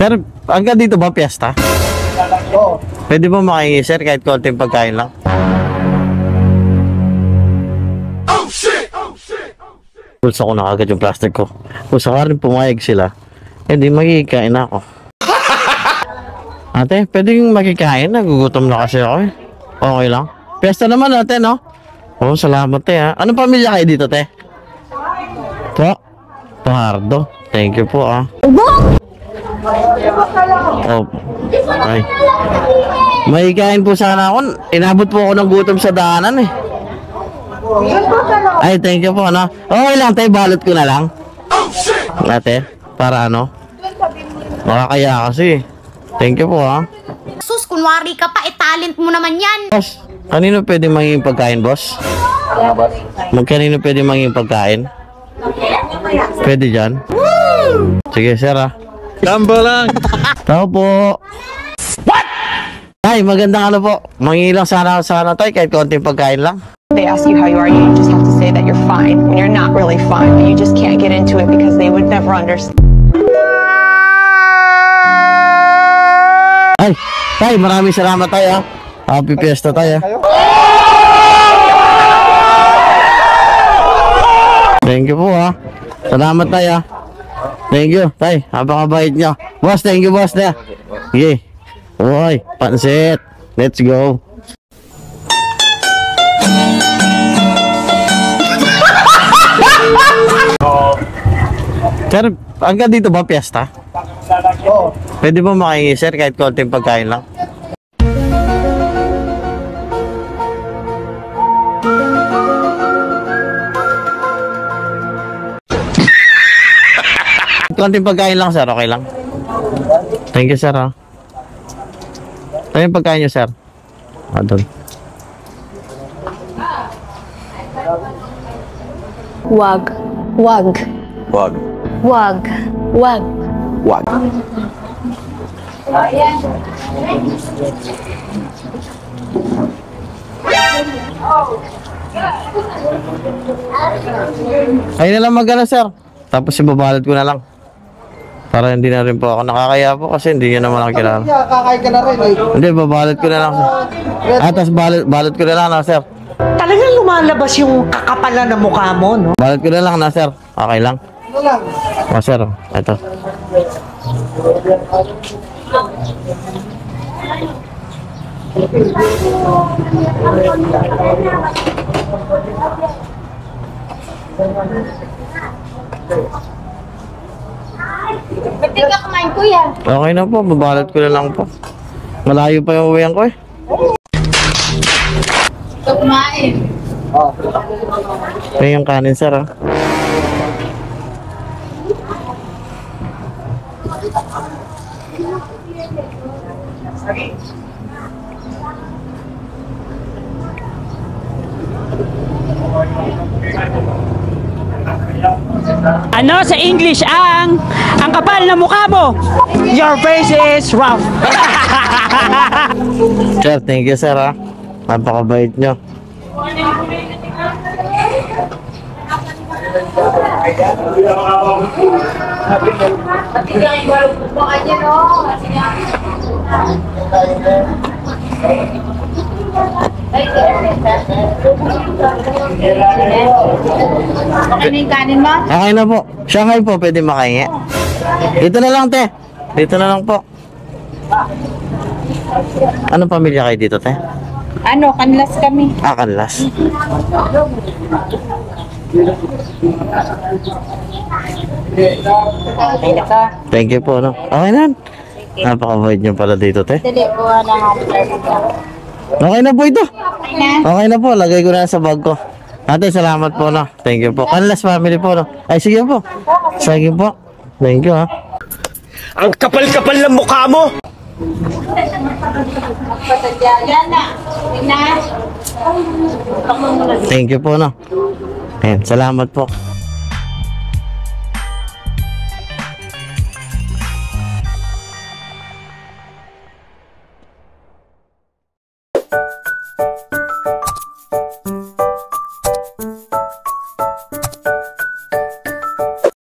Sir, hanggang dito ba piyesta? Oo. Pwede ba makahingi, sir, kahit konting pagkain lang? Oh shit! Oh shit! Pulsa ko na agad yung plastic ko. Kung sakaling pumayag sila, hindi magkikain ako. Ate, pwede yung makikain? Nagugutom na kasi ako eh. Okay lang? Piyesta naman ate, no? Oh, salamat te ha. Anong pamilya kayo dito, te? Po? Pardo. Thank you po ah. Oh. Ay. May kain po sana ako. Inabot po ako ng gutom sa daanan eh. Ay, thank you po, no? Okay lang, tayo balot ko na lang. Ate, para ano? Makakaya kasi. Thank you po, ha? Sus, kunwari ka pa, talent mo naman yan. Boss, kanino pwede manging pagkain, boss? Kanino pwede manging pagkain? Pwede dyan? Sige, sir, ha? Tamba lang! Tao po. What? Ay, magandang ano po. Mangilang sana tayo kahit konting pagkain lang. They ask you how you are, you just have to say that you're fine when you're not really fine, but you just can't get into it because they would never understand. Ay, tay, maraming salamat tayo, ha? Happy Fiesta tayo. Thank you po, ha? Salamat tayo, ha? Thank you, tay. Napakabait nyo. Boss, thank you, boss, tayo. Sige. Uy, pansit. Let's go. Sir, hanggang dito ba piyesta? Oo. Pwede ba makahingi, sir, kahit konting pagkain lang? Konting pagkain lang, sir, okay lang? Thank you, sir, ha? Ano yung pagkain nyo, sir? Doon. Wag. Wag. Wag. Wag. Wag. Wag. Ayun na lang magana, sir. Tapos ibabalot ko na lang. Para hindi na rin po ako nakakaya po kasi hindi nyo naman ako kilala. Kakain ka na rin eh. Hindi, babalot ko na lang, sir. Tapos balot ko na lang, na, sir. Talagang lumalabas yung kakapalan ng mukha mo, no? Balot ko na lang, na, sir. Okay lang? Ano lang? Sir. Ito. Ba't di ka kumain, kuya? Okay na po, babalot ko na lang po. Malayo pa yung uwihan ko eh. Ito kumain. Ito yung kanin, sir, ha? Ano sa English ang kapal na mukha mo? Your face is rough. Sir, thank you, sir, ha? Napakabait nyo. Okay na yung kanin mo? Okay na po. Shanghai po, pwede makahingi. Dito na lang, te. Dito na lang po. Anong pamilya kayo dito, te? Ano, kanlas kami. Kanlas. Thank you po, no? Okay na. Napakabait nyo pala dito, te. Dali, buha na nga. Okay na po ito. Okay na. Okay na po. Lagay ko na sa bag ko. Ate, salamat po, no? Thank you po. Kanlas family po, no? Ay, sige po. Sige po. Thank you, ha? Ang kapal-kapal ng mukha mo! Yan na. Thank you po, no? Ayan, salamat po.